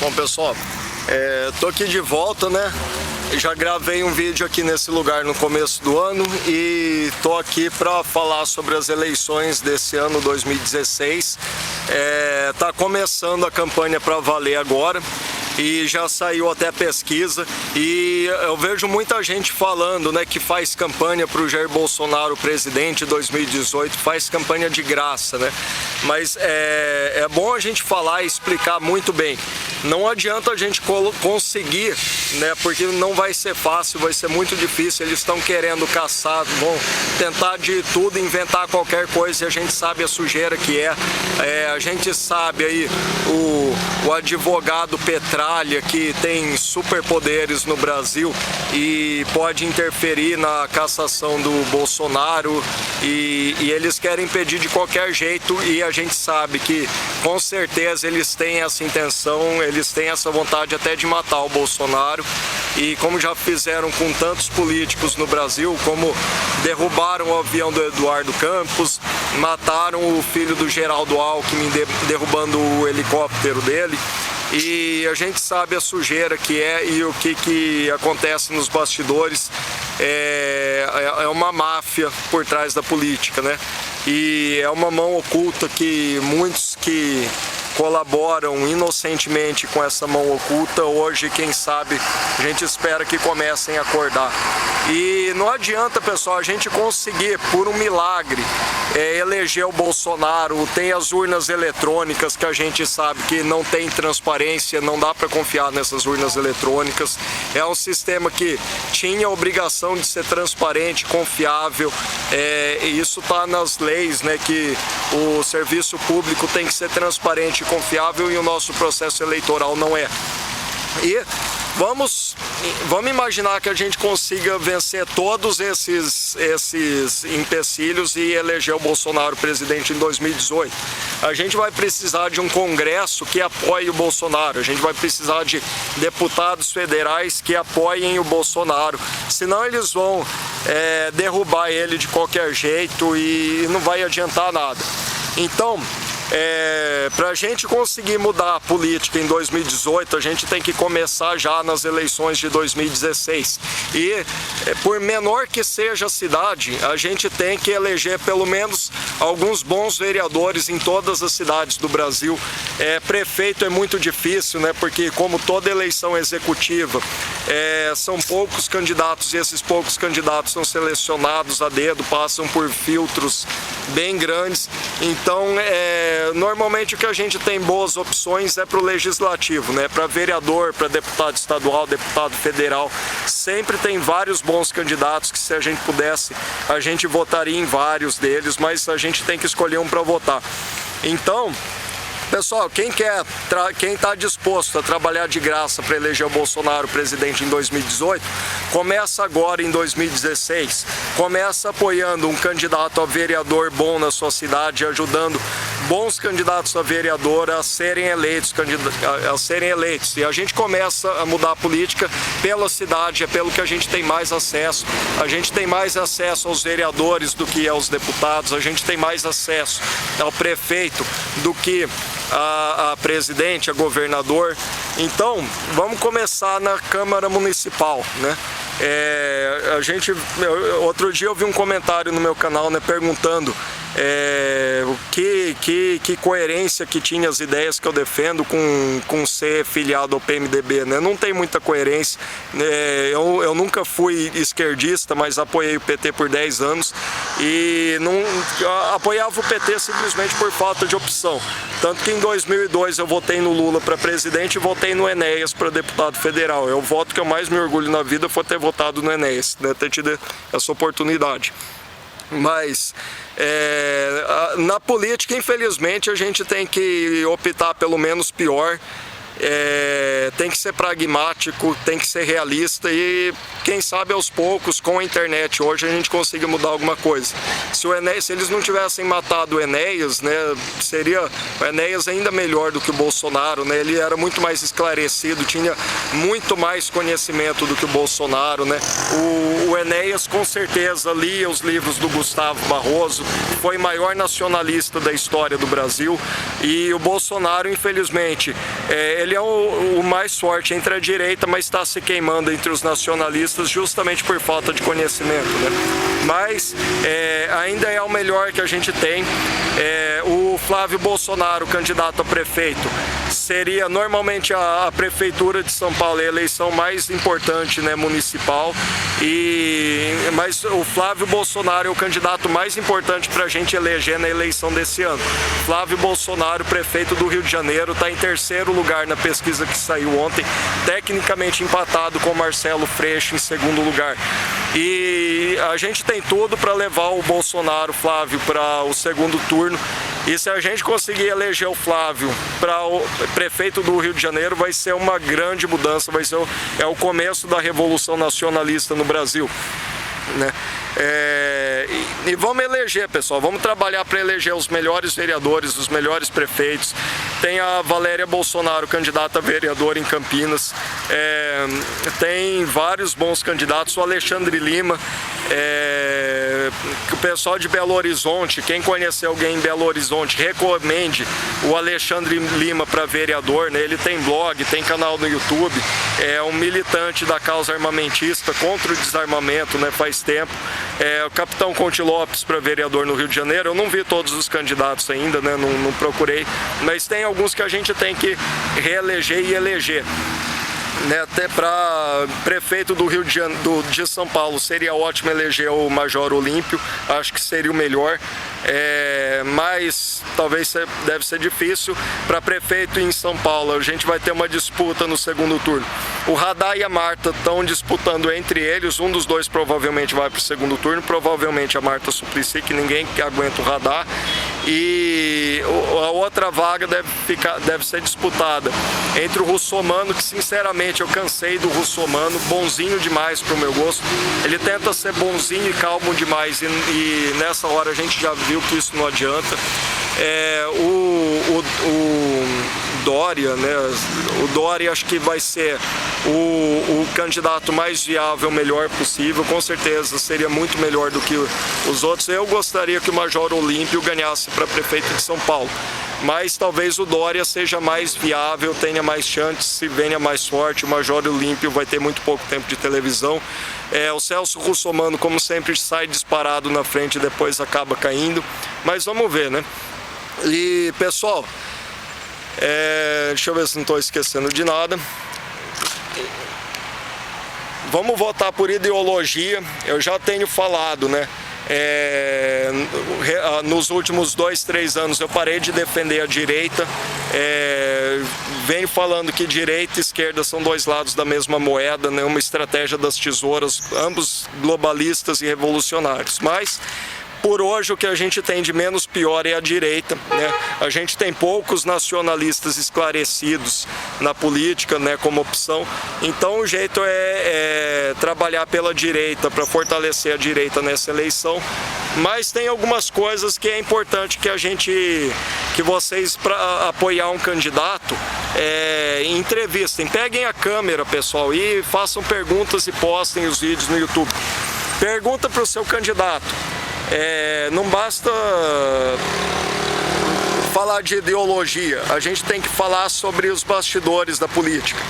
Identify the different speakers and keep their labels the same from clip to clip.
Speaker 1: Bom, pessoal, tô aqui de volta, né? Já gravei um vídeo aqui nesse lugar no começo do ano e tô aqui para falar sobre as eleições desse ano 2016. Tá começando a campanha para valer agora e já saiu até pesquisa e eu vejo muita gente falando, né, que faz campanha para o Jair Bolsonaro presidente 2018, faz campanha de graça, né? Mas é bom a gente falar e explicar muito bem. Não adianta a gente conseguir, né, porque não vai ser fácil, vai ser muito difícil. Eles estão querendo caçar, vão tentar de tudo, inventar qualquer coisa, e a gente sabe a sujeira que a gente sabe aí o advogado Petralha, que tem superpoderes no Brasil e pode interferir na cassação do Bolsonaro, e eles querem impedir de qualquer jeito, e a gente sabe que com certeza eles têm essa intenção, eles têm essa vontade até de matar o Bolsonaro, e como já fizeram com tantos políticos no Brasil, como derrubaram o avião do Eduardo Campos, mataram o filho do Geraldo Alckmin derrubando o helicóptero dele. E a gente sabe a sujeira que e o que acontece nos bastidores. É uma máfia por trás da política, né? E é uma mão oculta que muitos que colaboram inocentemente com essa mão oculta, hoje, quem sabe, a gente espera que comecem a acordar. E não adianta, pessoal, a gente conseguir, por um milagre, eleger o Bolsonaro. Tem as urnas eletrônicas, que a gente sabe que não tem transparência, não dá para confiar nessas urnas eletrônicas. É um sistema que tinha a obrigação de ser transparente, confiável, e isso está nas leis, né, que o serviço público tem que ser transparente e confiável, e o nosso processo eleitoral não é. E vamos imaginar que a gente consiga vencer todos esses empecilhos e eleger o Bolsonaro presidente em 2018. A gente vai precisar de um Congresso que apoie o Bolsonaro, a gente vai precisar de deputados federais que apoiem o Bolsonaro, senão eles vão derrubar ele de qualquer jeito e não vai adiantar nada. Então, para a gente conseguir mudar a política em 2018, a gente tem que começar já nas eleições de 2016. E, por menor que seja a cidade, a gente tem que eleger pelo menos alguns bons vereadores em todas as cidades do Brasil. Prefeito é muito difícil, né? Porque, como toda eleição executiva, são poucos candidatos, e esses poucos candidatos são selecionados a dedo, passam por filtros bem grandes. Então, normalmente o que a gente tem boas opções é para o legislativo, né? Para vereador, para deputado estadual, deputado federal. Sempre tem vários bons candidatos que, se a gente pudesse, a gente votaria em vários deles, mas a gente tem que escolher um para votar. Então, pessoal, quem está disposto a trabalhar de graça para eleger o Bolsonaro presidente em 2018, começa agora em 2016, começa apoiando um candidato a vereador bom na sua cidade, ajudando bons candidatos a vereador a serem eleitos, e a gente começa a mudar a política pela cidade, é pelo que a gente tem mais acesso. A gente tem mais acesso aos vereadores do que aos deputados, a gente tem mais acesso ao prefeito do que a presidente, a governador. Então, vamos começar na Câmara Municipal, né? Outro dia eu vi um comentário no meu canal, né, perguntando que coerência que tinha as ideias que eu defendo com ser filiado ao PMDB, né? Não tem muita coerência. Eu nunca fui esquerdista, mas apoiei o PT por 10 anos e não apoiava o PT simplesmente por falta de opção. Tanto que em 2002 eu votei no Lula para presidente e votei no Enéas para deputado federal. É o voto que eu mais me orgulho na vida, foi ter votado no Enéas, né? Ter tido essa oportunidade. Mas na política, infelizmente, a gente tem que optar pelo menos pior. Tem que ser pragmático, tem que ser realista, e quem sabe aos poucos, com a internet hoje, a gente consiga mudar alguma coisa. Se eles não tivessem matado o Enéas, né, seria o Enéas ainda melhor do que o Bolsonaro, né? Ele era muito mais esclarecido, tinha muito mais conhecimento do que o Bolsonaro, né? O Enéas com certeza lia os livros do Gustavo Barroso, foi o maior nacionalista da história do Brasil, e o Bolsonaro, infelizmente, ele é o mais forte entre a direita, mas está se queimando entre os nacionalistas justamente por falta de conhecimento, né? Mas ainda é o melhor que a gente tem. O Flávio Bolsonaro, candidato a prefeito, seria normalmente a prefeitura de São Paulo, a eleição mais importante, né, municipal, mas o Flávio Bolsonaro é o candidato mais importante para a gente eleger na eleição desse ano. Flávio Bolsonaro, prefeito do Rio de Janeiro, está em terceiro lugar na pesquisa que saiu ontem, tecnicamente empatado com Marcelo Freixo em segundo lugar. E a gente tem tudo para levar o Bolsonaro, Flávio, para o segundo turno. E se a gente conseguir eleger o Flávio para o prefeito do Rio de Janeiro, vai ser uma grande mudança, é o começo da revolução nacionalista no Brasil, né? E vamos eleger, pessoal, vamos trabalhar para eleger os melhores vereadores, os melhores prefeitos. Tem a Valéria Bolsonaro, candidata a vereadora em Campinas, tem vários bons candidatos, o Alexandre Lima, o pessoal de Belo Horizonte, quem conhecer alguém em Belo Horizonte, recomende o Alexandre Lima para vereador, né? Ele tem blog, tem canal no YouTube, é um militante da causa armamentista, contra o desarmamento, né? Faz tempo. O Capitão Conte Lopes para vereador no Rio de Janeiro, eu não vi todos os candidatos ainda, né? Não procurei, mas tem alguns que a gente tem que reeleger e eleger, né? Até para prefeito do Rio de São Paulo seria ótimo eleger o Major Olímpio, acho que seria o melhor, mas talvez deve ser difícil. Para prefeito em São Paulo, a gente vai ter uma disputa no segundo turno. O Haddad e a Marta estão disputando entre eles, um dos dois provavelmente vai para o segundo turno, provavelmente a Marta Suplicy, que ninguém aguenta o Haddad, e a outra vaga deve ser disputada entre o Russomano, que sinceramente eu cansei do Russomano, bonzinho demais pro meu gosto. Ele tenta ser bonzinho e calmo demais e nessa hora a gente já viu que isso não adianta. O Dória, né? O Dória acho que vai ser o candidato mais viável, melhor possível, com certeza seria muito melhor do que os outros. Eu gostaria que o Major Olímpio ganhasse para prefeito de São Paulo, mas talvez o Dória seja mais viável, tenha mais chances, se venha mais forte. O Major Olímpio vai ter muito pouco tempo de televisão. O Celso Russomano, como sempre, sai disparado na frente e depois acaba caindo, mas vamos ver, né? E pessoal, deixa eu ver se não estou esquecendo de nada. Vamos votar por ideologia. Eu já tenho falado, né? Nos últimos 2, 3 anos eu parei de defender a direita, venho falando que direita e esquerda são dois lados da mesma moeda, né? Uma estratégia das tesouras, ambos globalistas e revolucionários, mas por hoje o que a gente tem de menos pior é a direita, né? A gente tem poucos nacionalistas esclarecidos na política, né, como opção, então o jeito é trabalhar pela direita para fortalecer a direita nessa eleição, mas tem algumas coisas que é importante que vocês, para apoiar um candidato, entrevistem, peguem a câmera, pessoal, e façam perguntas e postem os vídeos no YouTube. Pergunta para o seu candidato. Não basta falar de ideologia, a gente tem que falar sobre os bastidores da política.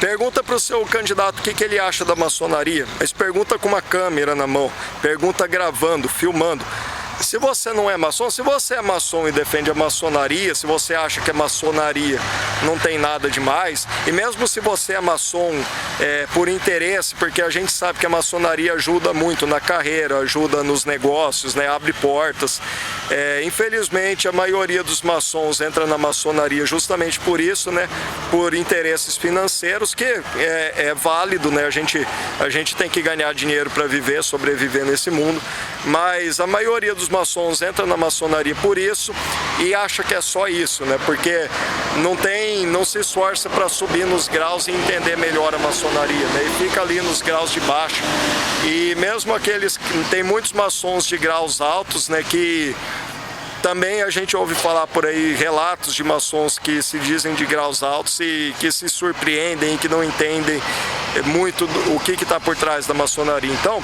Speaker 1: Pergunta para o seu candidato o que ele acha da maçonaria, mas pergunta com uma câmera na mão, pergunta gravando, filmando. Se você não é maçom, se você é maçom e defende a maçonaria, se você acha que a maçonaria não tem nada demais, e mesmo se você é maçom por interesse, porque a gente sabe que a maçonaria ajuda muito na carreira, ajuda nos negócios, né, abre portas. Infelizmente a maioria dos maçons entra na maçonaria justamente por isso, né, por interesses financeiros, que é válido, né, a gente tem que ganhar dinheiro para viver, sobreviver nesse mundo, mas a maioria dos maçons entra na maçonaria por isso e acha que é só isso, né? Porque não se esforça para subir nos graus e entender melhor a maçonaria, né? E fica ali nos graus de baixo. E mesmo tem muitos maçons de graus altos, né, que também a gente ouve falar por aí relatos de maçons que se dizem de graus altos e que se surpreendem e que não entendem muito o que está por trás da maçonaria. Então,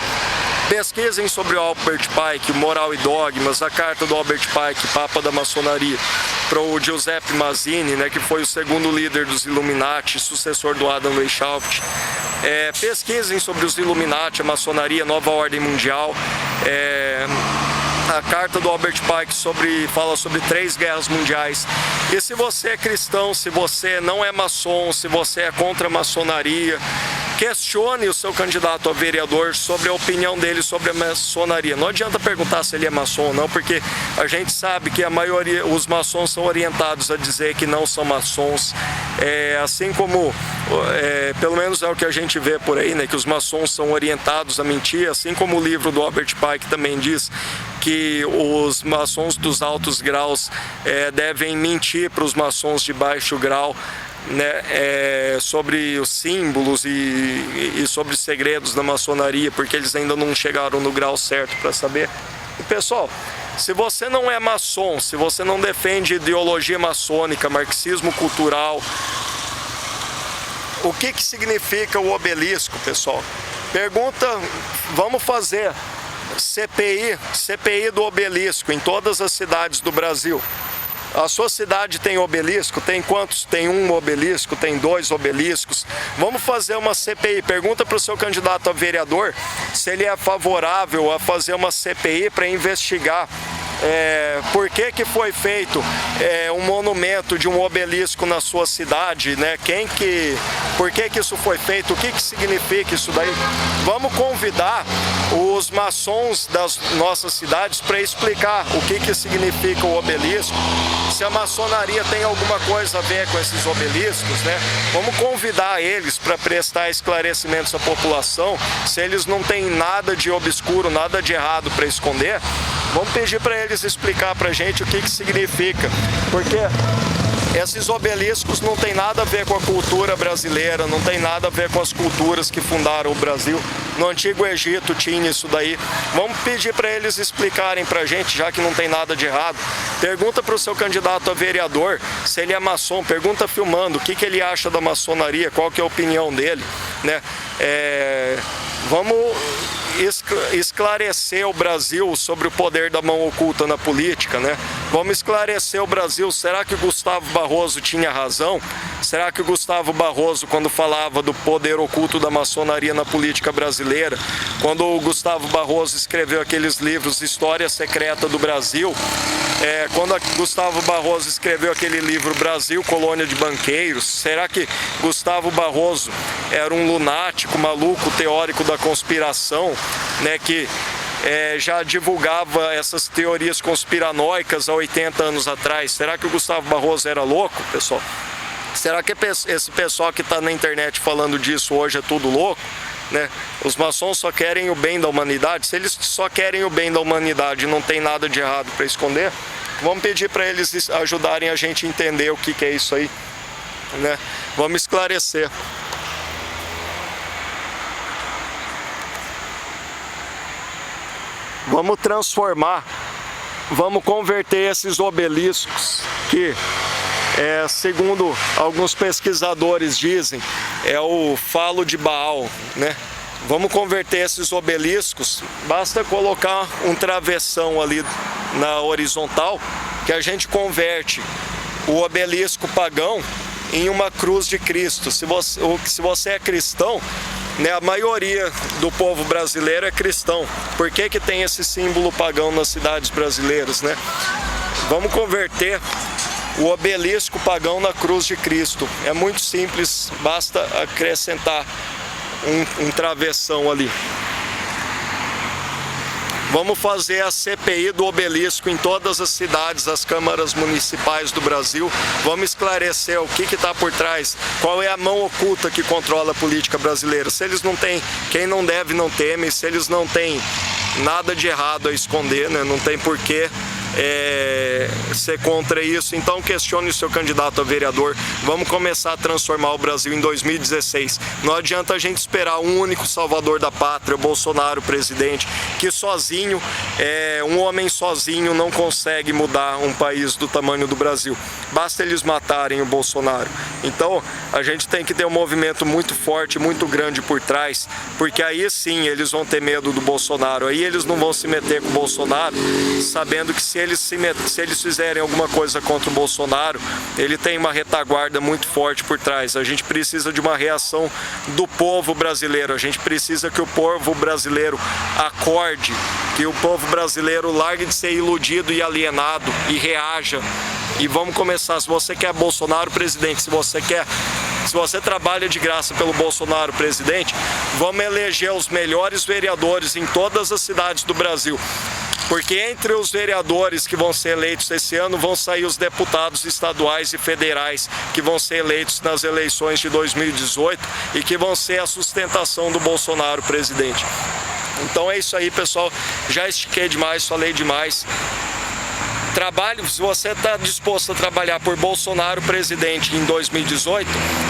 Speaker 1: Pesquisem sobre o Albert Pike, Moral e Dogmas, a carta do Albert Pike, Papa da Maçonaria, para o Giuseppe Mazzini, né, que foi o segundo líder dos Illuminati, sucessor do Adam Weishaupt. Pesquisem sobre os Illuminati, a maçonaria, a nova ordem mundial. A carta do Albert Pike fala sobre 3 guerras mundiais. E se você é cristão, se você não é maçom, se você é contra a maçonaria, questione o seu candidato a vereador sobre a opinião dele sobre a maçonaria. Não adianta perguntar se ele é maçom ou não, porque a gente sabe que a maioria, os maçons são orientados a dizer que não são maçons. Assim como, pelo menos é o que a gente vê por aí, né, que os maçons são orientados a mentir, assim como o livro do Albert Pike também diz que os maçons dos altos graus devem mentir para os maçons de baixo grau, né, sobre os símbolos e sobre segredos da maçonaria, porque eles ainda não chegaram no grau certo para saber. E, pessoal, se você não é maçom, se você não defende ideologia maçônica, marxismo cultural, o que significa o obelisco, pessoal? Pergunta, vamos fazer CPI do obelisco em todas as cidades do Brasil. A sua cidade tem obelisco? Tem quantos? Tem 1 obelisco? Tem 2 obeliscos? Vamos fazer uma CPI. Pergunta para o seu candidato a vereador se ele é favorável a fazer uma CPI para investigar por que foi feito um monumento de um obelisco na sua cidade, né? Por que isso foi feito? O que significa isso daí? Vamos convidar os maçons das nossas cidades para explicar o que significa o obelisco, se a maçonaria tem alguma coisa a ver com esses obeliscos, né? Vamos convidar eles para prestar esclarecimentos à população, se eles não têm nada de obscuro, nada de errado para esconder. Vamos pedir para eles explicar para a gente o que significa, porque esses obeliscos não tem nada a ver com a cultura brasileira, não tem nada a ver com as culturas que fundaram o Brasil. No Antigo Egito tinha isso daí. Vamos pedir para eles explicarem para a gente, já que não tem nada de errado. Pergunta para o seu candidato a vereador se ele é maçom, pergunta filmando o que ele acha da maçonaria, qual que é a opinião dele, né? Vamos esclarecer o Brasil sobre o poder da mão oculta na política, né? Vamos esclarecer o Brasil. Será que o Gustavo Barroso tinha razão? Será que o Gustavo Barroso, quando falava do poder oculto da maçonaria na política brasileira, quando o Gustavo Barroso escreveu aqueles livros História Secreta do Brasil, quando Gustavo Barroso escreveu aquele livro Brasil, Colônia de Banqueiros, será que Gustavo Barroso era um lunático, maluco, teórico da conspiração, né, que já divulgava essas teorias conspiranoicas há 80 anos atrás? Será que o Gustavo Barroso era louco, pessoal? Será que esse pessoal que está na internet falando disso hoje é tudo louco? Né? Os maçons só querem o bem da humanidade. Se eles só querem o bem da humanidade e não tem nada de errado para esconder, vamos pedir para eles ajudarem a gente a entender o que é isso aí, né? Vamos esclarecer. Vamos transformar, vamos converter esses obeliscos que, segundo alguns pesquisadores dizem, é o falo de Baal, né? Vamos converter esses obeliscos, basta colocar um travessão ali na horizontal, que a gente converte o obelisco pagão em uma cruz de Cristo. Se você é cristão, né, a maioria do povo brasileiro é cristão. Por que tem esse símbolo pagão nas cidades brasileiras, né? Vamos converter o obelisco pagão na cruz de Cristo. É muito simples, basta acrescentar um travessão ali. Vamos fazer a CPI do obelisco em todas as cidades, as câmaras municipais do Brasil. Vamos esclarecer o que está por trás, qual é a mão oculta que controla a política brasileira. Se eles não têm, quem não deve não teme, se eles não têm nada de errado a esconder, né? Não tem porquê ser contra isso. Então questione o seu candidato a vereador. Vamos começar a transformar o Brasil em 2016. Não adianta a gente esperar um único salvador da pátria, o Bolsonaro, presidente, que sozinho, um homem sozinho não consegue mudar um país do tamanho do Brasil. Basta eles matarem o Bolsonaro. Então a gente tem que ter um movimento muito forte, muito grande por trás, porque aí sim eles vão ter medo do Bolsonaro. Aí eles não vão se meter com o Bolsonaro, sabendo que se eles fizerem alguma coisa contra o Bolsonaro, ele tem uma retaguarda muito forte por trás. A gente precisa de uma reação do povo brasileiro. A gente precisa que o povo brasileiro acorde, que o povo brasileiro largue de ser iludido e alienado e reaja. E vamos começar. Se você quer Bolsonaro presidente, se você trabalha de graça pelo Bolsonaro presidente, vamos eleger os melhores vereadores em todas as cidades do Brasil. Porque entre os vereadores que vão ser eleitos esse ano, vão sair os deputados estaduais e federais que vão ser eleitos nas eleições de 2018 e que vão ser a sustentação do Bolsonaro presidente. Então é isso aí, pessoal. Já estiquei demais, falei demais. Trabalho, se você está disposto a trabalhar por Bolsonaro presidente em 2018,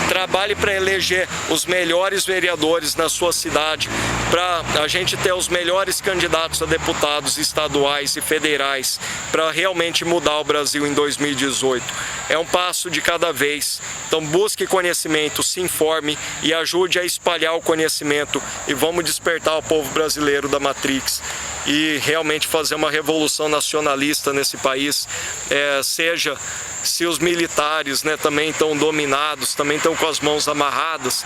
Speaker 1: trabalhe para eleger os melhores vereadores na sua cidade, para a gente ter os melhores candidatos a deputados estaduais e federais, para realmente mudar o Brasil em 2018. É um passo de cada vez. Então busque conhecimento, se informe e ajude a espalhar o conhecimento e vamos despertar o povo brasileiro da Matrix e realmente fazer uma revolução nacionalista nesse país, seja se os militares, né, também estão dominados, também estão com as mãos amarradas,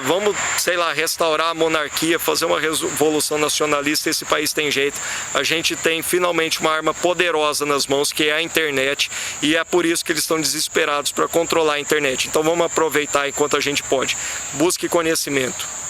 Speaker 1: vamos, sei lá, restaurar a monarquia, fazer uma revolução nacionalista. Esse país tem jeito. A gente tem finalmente uma arma poderosa nas mãos, que é a internet, e é por isso que eles estão desesperados para controlar a internet. Então vamos aproveitar enquanto a gente pode. Busque conhecimento.